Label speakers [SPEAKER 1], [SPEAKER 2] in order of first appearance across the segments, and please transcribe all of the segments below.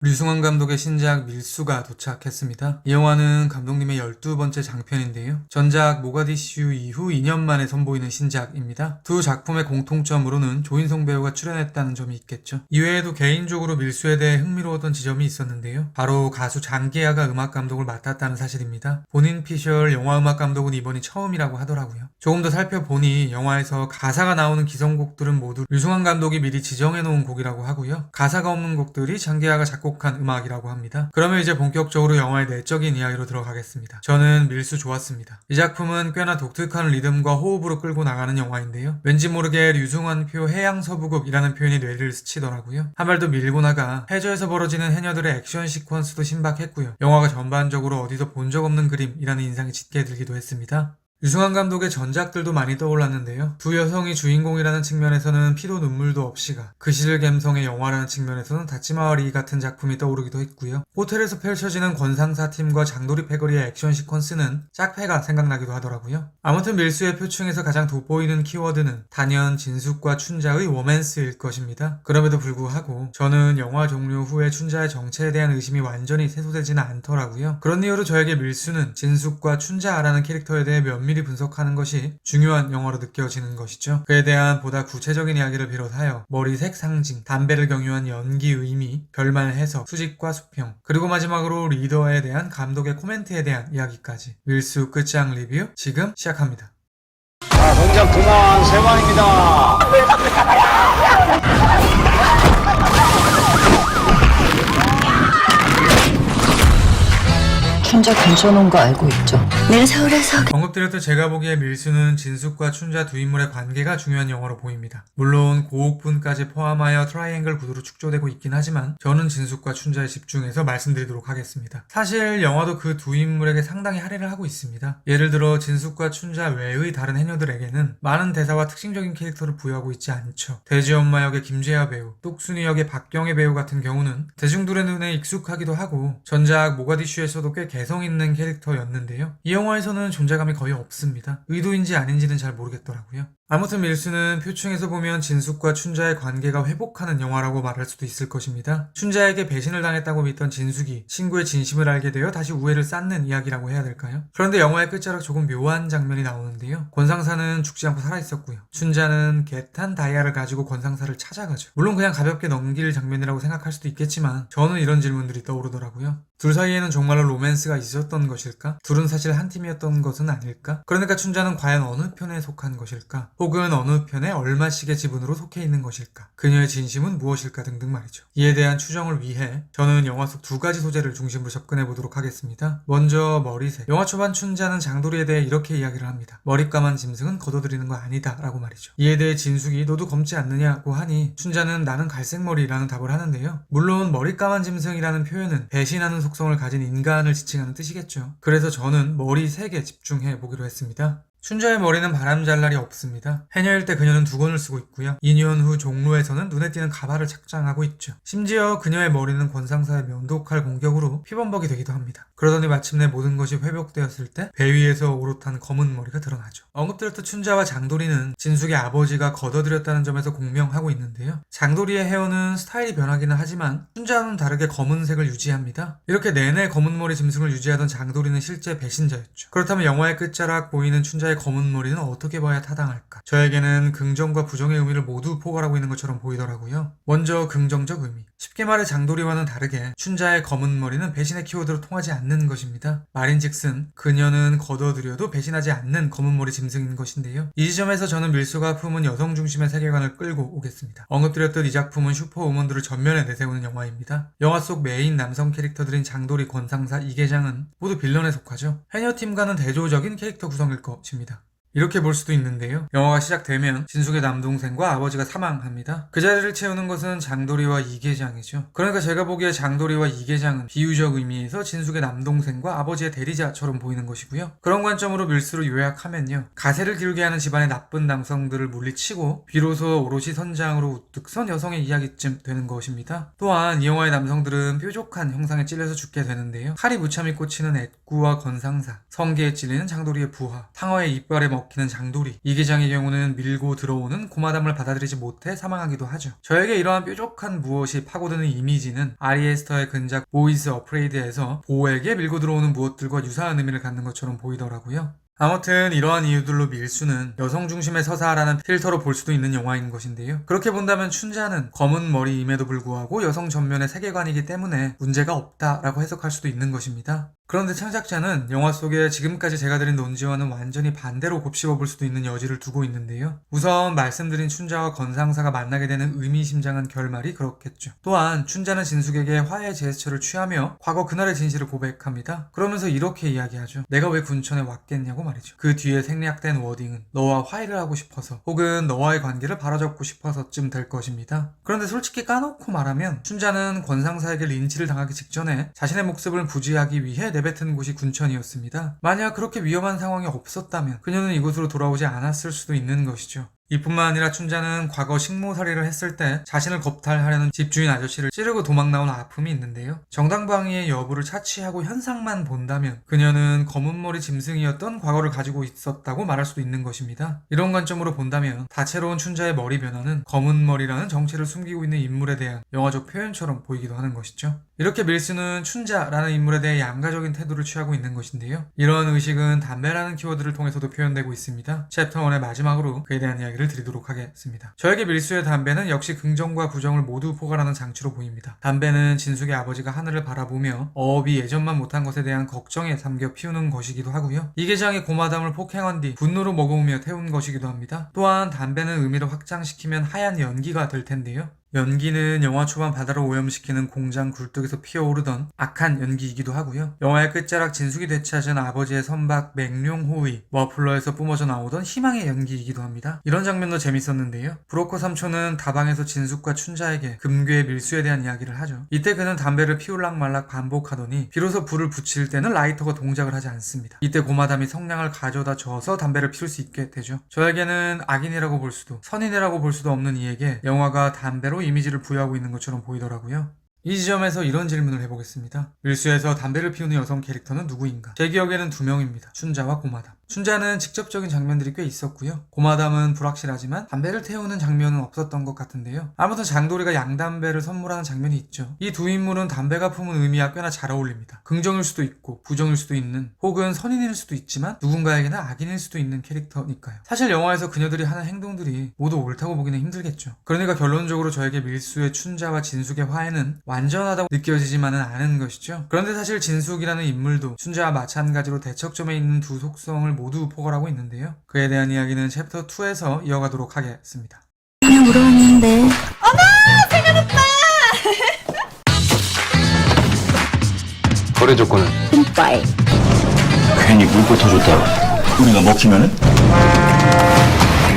[SPEAKER 1] 류승원 감독의 신작 밀수가 도착했습니다. 이 영화는 감독님의 12번째 장편인데요. 전작 모가디슈 이후 2년 만에 선보이는 신작입니다. 두 작품의 공통점으로는 조인성 배우가 출연했다는 점이 있겠죠. 이외에도 개인적으로 밀수에 대해 흥미로웠던 지점이 있었는데요. 바로 가수 장기하가 음악 감독을 맡았다는 사실입니다. 본인 피셜 영화 음악 감독은 이번이 처음이라고 하더라고요. 조금 더 살펴보니 영화에서 가사가 나오는 기성곡들은 모두 류승원 감독이 미리 지정해놓은 곡이라고 하고요. 가사가 없는 곡들이 장기하가 작곡한 음악이라고 합니다. 그러면 이제 본격적으로 영화의 내적인 이야기로 들어가겠습니다. 저는 밀수 좋았습니다. 이 작품은 꽤나 독특한 리듬과 호흡으로 끌고 나가는 영화인데요. 왠지 모르게 류승원표 해양서부극이라는 표현이 뇌를 스치더라고요. 한 발 더 밀고 나가 해저에서 벌어지는 해녀들의 액션 시퀀스도 신박했고요. 영화가 전반적으로 어디서 본 적 없는 그림이라는 인상이 짙게 들기도 했습니다. 류승원 감독의 전작들도 많이 떠올랐는데요. 두 여성이 주인공이라는 측면에서는 피도 눈물도 없이가, 그 시절 감성의 영화라는 측면에서는 다치마와리 같은 작품이 떠오르기도 했고요. 호텔에서 펼쳐지는 권상사 팀과 장도리 패거리의 액션 시퀀스는 짝패가 생각나기도 하더라고요. 아무튼 밀수의 표층에서 가장 돋보이는 키워드는 단연 진숙과 춘자의 워맨스일 것입니다. 그럼에도 불구하고 저는 영화 종료 후에 춘자의 정체에 대한 의심이 완전히 해소되지는 않더라고요. 그런 이유로 저에게 밀수는 진숙과 춘자라는 캐릭터에 대해 면밀히 분석하는 것이 중요한 영화로 느껴지는 것이죠. 그에 대한 보다 구체적인 이야기를 비롯하여 머리색 상징, 담배를 경유한 연기 의미, 결말 해석, 수직과 수평, 그리고 마지막으로 리더에 대한 감독의 코멘트에 대한 이야기까지 밀수 끝장 리뷰 지금 시작합니다.
[SPEAKER 2] 자, 동작 그만, 세관입니다.
[SPEAKER 3] 춘자 괜찮은 거 알고 있죠?
[SPEAKER 4] 늘 서울에서
[SPEAKER 1] 언급드렸던 제가 보기에 밀수는 진숙과 춘자 두 인물의 관계가 중요한 영화로 보입니다. 물론 고옥분까지 포함하여 트라이앵글 구도로 축조되고 있긴 하지만 저는 진숙과 춘자에 집중해서 말씀드리도록 하겠습니다. 사실 영화도 그 두 인물에게 상당히 할애를 하고 있습니다. 예를 들어 진숙과 춘자 외의 다른 해녀들에게는 많은 대사와 특징적인 캐릭터를 부여하고 있지 않죠. 돼지엄마 역의 김재하 배우, 똑순이 역의 박경혜 배우 같은 경우는 대중들의 눈에 익숙하기도 하고 전작 모가디슈에서도 꽤 개성 있는 캐릭터였는데요. 이 영화에서는 존재감이 거의 없습니다. 의도인지 아닌지는 잘 모르겠더라고요. 아무튼 밀수는 표층에서 보면 진숙과 춘자의 관계가 회복하는 영화라고 말할 수도 있을 것입니다. 춘자에게 배신을 당했다고 믿던 진숙이 친구의 진심을 알게 되어 다시 우애를 쌓는 이야기라고 해야 될까요? 그런데 영화의 끝자락 조금 묘한 장면이 나오는데요. 권상사는 죽지 않고 살아있었고요. 춘자는 개탄 다이아를 가지고 권상사를 찾아가죠. 물론 그냥 가볍게 넘길 장면이라고 생각할 수도 있겠지만 저는 이런 질문들이 떠오르더라고요. 둘 사이에는 정말로 로맨스가 있었던 것일까? 둘은 사실 한 팀이었던 것은 아닐까? 그러니까 춘자는 과연 어느 편에 속한 것일까? 혹은 어느 편에 얼마씩의 지분으로 속해 있는 것일까? 그녀의 진심은 무엇일까? 등등 말이죠. 이에 대한 추정을 위해 저는 영화 속 두 가지 소재를 중심으로 접근해 보도록 하겠습니다. 먼저 머리색. 영화 초반 춘자는 장도리에 대해 이렇게 이야기를 합니다. 머리까만 짐승은 걷어들이는 거 아니다 라고 말이죠. 이에 대해 진숙이 너도 검지 않느냐고 하니 춘자는 나는 갈색머리라는 답을 하는데요. 물론 머리까만 짐승이라는 표현은 배신하는 속성을 가진 인간을 지칭하는 뜻이겠죠. 그래서 저는 머리색에 집중해 보기로 했습니다. 춘자의 머리는 바람 잘 날이 없습니다. 해녀일 때 그녀는 두건을 쓰고 있고요. 2년 후 종로에서는 눈에 띄는 가발을 착장하고 있죠. 심지어 그녀의 머리는 권상사의 면도칼 공격으로 피범벅이 되기도 합니다. 그러더니 마침내 모든 것이 회복되었을 때 배 위에서 오롯한 검은 머리가 드러나죠. 언급드렸던 춘자와 장도리는 진숙의 아버지가 걷어들였다는 점에서 공명하고 있는데요. 장도리의 헤어는 스타일이 변하기는 하지만 춘자와는 다르게 검은색을 유지합니다. 이렇게 내내 검은 머리 짐승을 유지하던 장도리는 실제 배신자였죠. 그렇다면 영화의 끝자락 보이는 춘자의 검은 머리는 어떻게 봐야 타당할까? 저에게는 긍정과 부정의 의미를 모두 포괄하고 있는 것처럼 보이더라고요. 먼저 긍정적 의미. 쉽게 말해 장도리와는 다르게 춘자의 검은 머리는 배신의 키워드로 통하지 않는 것입니다. 말인즉슨 그녀는 걷어들여도 배신하지 않는 검은 머리 짐승인 것인데요. 이 지점에서 저는 밀수가 품은 여성 중심의 세계관을 끌고 오겠습니다. 언급드렸던 이 작품은 슈퍼우먼들을 전면에 내세우는 영화입니다. 영화 속 메인 남성 캐릭터들인 장도리, 권상사, 이계장은 모두 빌런에 속하죠. 해녀팀과는 대조적인 캐릭터 구성일 것입니다. 이렇게 볼 수도 있는데요. 영화가 시작되면 진숙의 남동생과 아버지가 사망합니다. 그 자리를 채우는 것은 장도리와 이계장이죠. 그러니까 제가 보기에 장도리와 이계장은 비유적 의미에서 진숙의 남동생과 아버지의 대리자처럼 보이는 것이고요. 그런 관점으로 밀수를 요약하면요. 가세를 기울게 하는 집안의 나쁜 남성들을 물리치고 비로소 오롯이 선장으로 우뚝 선 여성의 이야기쯤 되는 것입니다. 또한 이 영화의 남성들은 뾰족한 형상에 찔려서 죽게 되는데요. 칼이 무참히 꽂히는 애꾸와 권상사, 성게에 찔리는 장도리의 부하, 상어의 이빨에 먹히는 장도리, 이기장의 경우는 밀고 들어오는 고마담을 받아들이지 못해 사망하기도 하죠. 저에게 이러한 뾰족한 무엇이 파고드는 이미지는 아리에스터의 근작 보이즈 어프레이드에서 보에게 밀고 들어오는 무엇들과 유사한 의미를 갖는 것처럼 보이더라고요. 아무튼 이러한 이유들로 밀수는 여성 중심의 서사라는 필터로 볼 수도 있는 영화인 것인데요. 그렇게 본다면 춘자는 검은 머리임에도 불구하고 여성 전면의 세계관이기 때문에 문제가 없다라고 해석할 수도 있는 것입니다. 그런데 창작자는 영화 속에 지금까지 제가 드린 논지와는 완전히 반대로 곱씹어 볼 수도 있는 여지를 두고 있는데요. 우선 말씀드린 춘자와 건상사가 만나게 되는 의미심장한 결말이 그렇겠죠. 또한 춘자는 진숙에게 화해 제스처를 취하며 과거 그날의 진실을 고백합니다. 그러면서 이렇게 이야기하죠. 내가 왜 군천에 왔겠냐고 말이죠. 그 뒤에 생략된 워딩은 너와 화해를 하고 싶어서 혹은 너와의 관계를 바로잡고 싶어서쯤 될 것입니다. 그런데 솔직히 까놓고 말하면 춘자는 권상사에게 린치를 당하기 직전에 자신의 목숨을 부지하기 위해 내뱉은 곳이 군천이었습니다. 만약 그렇게 위험한 상황이 없었다면 그녀는 이곳으로 돌아오지 않았을 수도 있는 것이죠. 이뿐만 아니라 춘자는 과거 식모살이를 했을 때 자신을 겁탈하려는 집주인 아저씨를 찌르고 도망 나온 아픔이 있는데요. 정당방위의 여부를 차치하고 현상만 본다면 그녀는 검은머리 짐승이었던 과거를 가지고 있었다고 말할 수도 있는 것입니다. 이런 관점으로 본다면 다채로운 춘자의 머리 변화는 검은머리라는 정체를 숨기고 있는 인물에 대한 영화적 표현처럼 보이기도 하는 것이죠. 이렇게 밀수는 춘자라는 인물에 대해 양가적인 태도를 취하고 있는 것인데요. 이런 의식은 담배라는 키워드를 통해서도 표현되고 있습니다. 챕터 1의 마지막으로 그에 대한 이야기를 드리도록 하겠습니다. 저에게 밀수의 담배는 역시 긍정과 부정을 모두 포괄하는 장치로 보입니다. 담배는 진숙의 아버지가 하늘을 바라보며 어업이 예전만 못한 것에 대한 걱정에 잠겨 피우는 것이기도 하고요. 이계장이 고마담을 폭행한 뒤 분노로 머금으며 태운 것이기도 합니다. 또한 담배는 의미를 확장시키면 하얀 연기가 될 텐데요. 연기는 영화 초반 바다를 오염시키는 공장 굴뚝에서 피어오르던 악한 연기이기도 하고요. 영화의 끝자락 진숙이 되찾은 아버지의 선박 맹룡호의 머플러에서 뿜어져 나오던 희망의 연기이기도 합니다. 이런 장면도 재밌었는데요. 브로커 삼촌은 다방에서 진숙과 춘자에게 금괴의 밀수에 대한 이야기를 하죠. 이때 그는 담배를 피울락말락 반복하더니 비로소 불을 붙일 때는 라이터가 동작을 하지 않습니다. 이때 고마담이 성냥을 가져다 줘서 담배를 피울 수 있게 되죠. 저에게는 악인이라고 볼 수도 선인이라고 볼 수도 없는 이에게 영화가 담배로 이미지를 부여하고 있는 것처럼 보이더라고요. 이 지점에서 이런 질문을 해보겠습니다. 밀수에서 담배를 피우는 여성 캐릭터는 누구인가? 제 기억에는 2명입니다. 춘자와 고마담. 춘자는 직접적인 장면들이 꽤 있었고요. 고마담은 불확실하지만 담배를 태우는 장면은 없었던 것 같은데요. 아무튼 장도리가 양담배를 선물하는 장면이 있죠. 이 두 인물은 담배가 품은 의미와 꽤나 잘 어울립니다. 긍정일 수도 있고 부정일 수도 있는 혹은 선인일 수도 있지만 누군가에게는 악인일 수도 있는 캐릭터니까요. 사실 영화에서 그녀들이 하는 행동들이 모두 옳다고 보기는 힘들겠죠. 그러니까 결론적으로 저에게 밀수의 춘자와 진숙의 화해는 완전하다고 느껴지지만은 않은 것이죠. 그런데 사실 진숙이라는 인물도 춘자와 마찬가지로 대척점에 있는 두 속성을 모두 포괄하고 있는데요. 그에 대한 이야기는 챕터 2에서 이어가도록 하겠습니다.
[SPEAKER 3] 그냥 물어봤는데
[SPEAKER 2] 거래 조건은
[SPEAKER 3] 뿜빠이
[SPEAKER 4] 괜히 물부터 줬다가 우리가 먹히면은?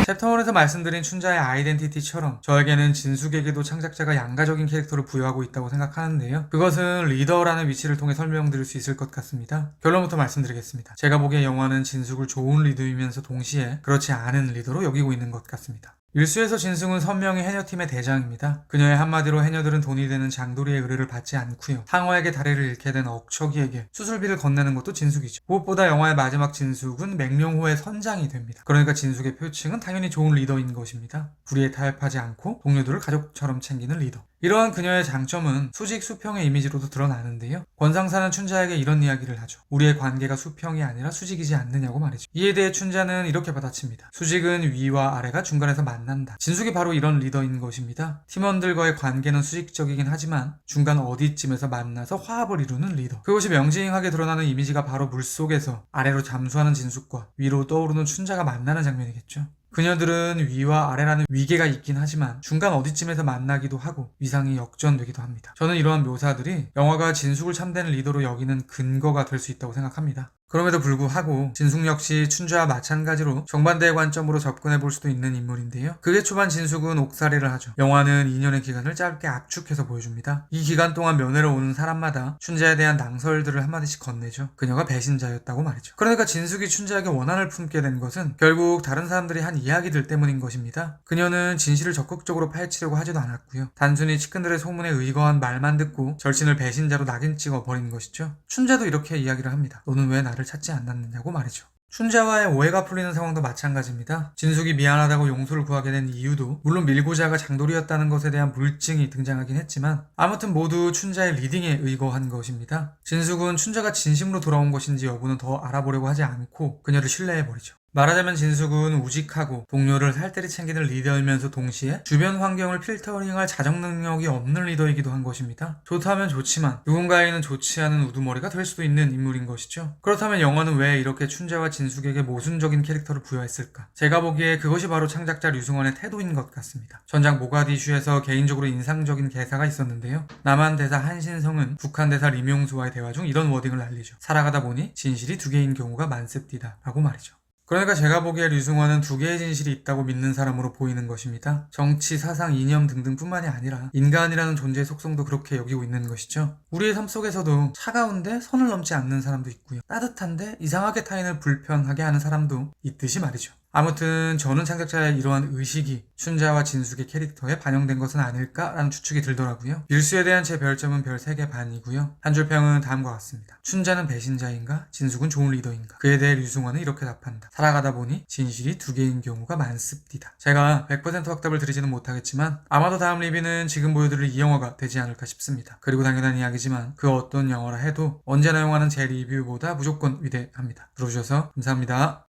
[SPEAKER 1] 챕터 1에서 말씀드린 춘자의 아이덴티티처럼 저에게는 진숙에게도 창작자가 양가적인 캐릭터를 부여하고 있다고 생각하는데요. 그것은 리더라는 위치를 통해 설명드릴 수 있을 것 같습니다. 결론부터 말씀드리겠습니다. 제가 보기에 영화는 진숙을 좋은 리더이면서 동시에 그렇지 않은 리더로 여기고 있는 것 같습니다. 밀수에서 진숙은 선명히 해녀팀의 대장입니다. 그녀의 한마디로 해녀들은 돈이 되는 장도리의 의뢰를 받지 않고요. 상어에게 다리를 잃게 된 억척이에게 수술비를 건네는 것도 진숙이죠. 무엇보다 영화의 마지막 진숙은 맹룡호의 선장이 됩니다. 그러니까 진숙의 표칭은 당연히 좋은 리더인 것입니다. 불의에 타협하지 않고 동료들을 가족처럼 챙기는 리더. 이러한 그녀의 장점은 수직 수평의 이미지로도 드러나는데요. 권상사는 춘자에게 이런 이야기를 하죠. 우리의 관계가 수평이 아니라 수직이지 않느냐고 말이죠. 이에 대해 춘자는 이렇게 받아칩니다. 수직은 위와 아래가 중간에서 만난다. 진숙이 바로 이런 리더인 것입니다. 팀원들과의 관계는 수직적이긴 하지만 중간 어디쯤에서 만나서 화합을 이루는 리더. 그것이 명징하게 드러나는 이미지가 바로 물속에서 아래로 잠수하는 진숙과 위로 떠오르는 춘자가 만나는 장면이겠죠. 그녀들은 위와 아래라는 위계가 있긴 하지만 중간 어디쯤에서 만나기도 하고 위상이 역전되기도 합니다. 저는 이러한 묘사들이 영화가 진숙을 참된 리더로 여기는 근거가 될 수 있다고 생각합니다. 그럼에도 불구하고 진숙 역시 춘자와 마찬가지로 정반대의 관점으로 접근해 볼 수도 있는 인물인데요. 그게 초반 진숙은 옥살이를 하죠. 영화는 2년의 기간을 짧게 압축해서 보여줍니다. 이 기간 동안 면회를 오는 사람마다 춘자에 대한 낭설들을 한마디씩 건네죠. 그녀가 배신자였다고 말이죠. 그러니까 진숙이 춘자에게 원한을 품게 된 것은 결국 다른 사람들이 한 이야기들 때문인 것입니다. 그녀는 진실을 적극적으로 파헤치려고 하지도 않았고요. 단순히 측근들의 소문에 의거한 말만 듣고 절친을 배신자로 낙인 찍어 버린 것이죠. 춘자도 이렇게 이야기를 합니다. 너는 왜 나를 찾지 않았느냐고 말이죠. 춘자와의 오해가 풀리는 상황도 마찬가지입니다. 진숙이 미안하다고 용서를 구하게 된 이유도 물론 밀고자가 장돌이었다는 것에 대한 물증이 등장하긴 했지만 아무튼 모두 춘자의 리딩에 의거한 것입니다. 진숙은 춘자가 진심으로 돌아온 것인지 여부는 더 알아보려고 하지 않고 그녀를 신뢰해버리죠. 말하자면 진숙은 우직하고 동료를 살뜰히 챙기는 리더이면서 동시에 주변 환경을 필터링할 자정 능력이 없는 리더이기도 한 것입니다. 좋다면 좋지만 누군가에게는 좋지 않은 우두머리가 될 수도 있는 인물인 것이죠. 그렇다면 영화는 왜 이렇게 춘자와 진숙에게 모순적인 캐릭터를 부여했을까? 제가 보기에 그것이 바로 창작자 류승원의 태도인 것 같습니다. 전작 모가디슈에서 개인적으로 인상적인 개사가 있었는데요. 남한 대사 한신성은 북한 대사 리명수와의 대화 중 이런 워딩을 날리죠. 살아가다 보니 진실이 두 개인 경우가 많습디다 라고 말이죠. 그러니까 제가 보기에 류승원은 두 개의 진실이 있다고 믿는 사람으로 보이는 것입니다. 정치, 사상, 이념 등등뿐만이 아니라 인간이라는 존재의 속성도 그렇게 여기고 있는 것이죠. 우리의 삶 속에서도 차가운데 선을 넘지 않는 사람도 있고요. 따뜻한데 이상하게 타인을 불편하게 하는 사람도 있듯이 말이죠. 아무튼 저는 창작자의 이러한 의식이 춘자와 진숙의 캐릭터에 반영된 것은 아닐까라는 추측이 들더라고요. 밀수에 대한 제 별점은 별 3개 반이고요. 한 줄 평은 다음과 같습니다. 춘자는 배신자인가? 진숙은 좋은 리더인가? 그에 대해 류승원은 이렇게 답한다. 살아가다 보니 진실이 두 개인 경우가 많습니다. 제가 100% 확답을 드리지는 못하겠지만 아마도 다음 리뷰는 지금 보여드릴 이 영화가 되지 않을까 싶습니다. 그리고 당연한 이야기지만 그 어떤 영화라 해도 언제나 영화는 제 리뷰보다 무조건 위대합니다. 들어주셔서 감사합니다.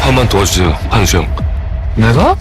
[SPEAKER 2] 한번 도와주세요, 한수영.
[SPEAKER 5] 내가?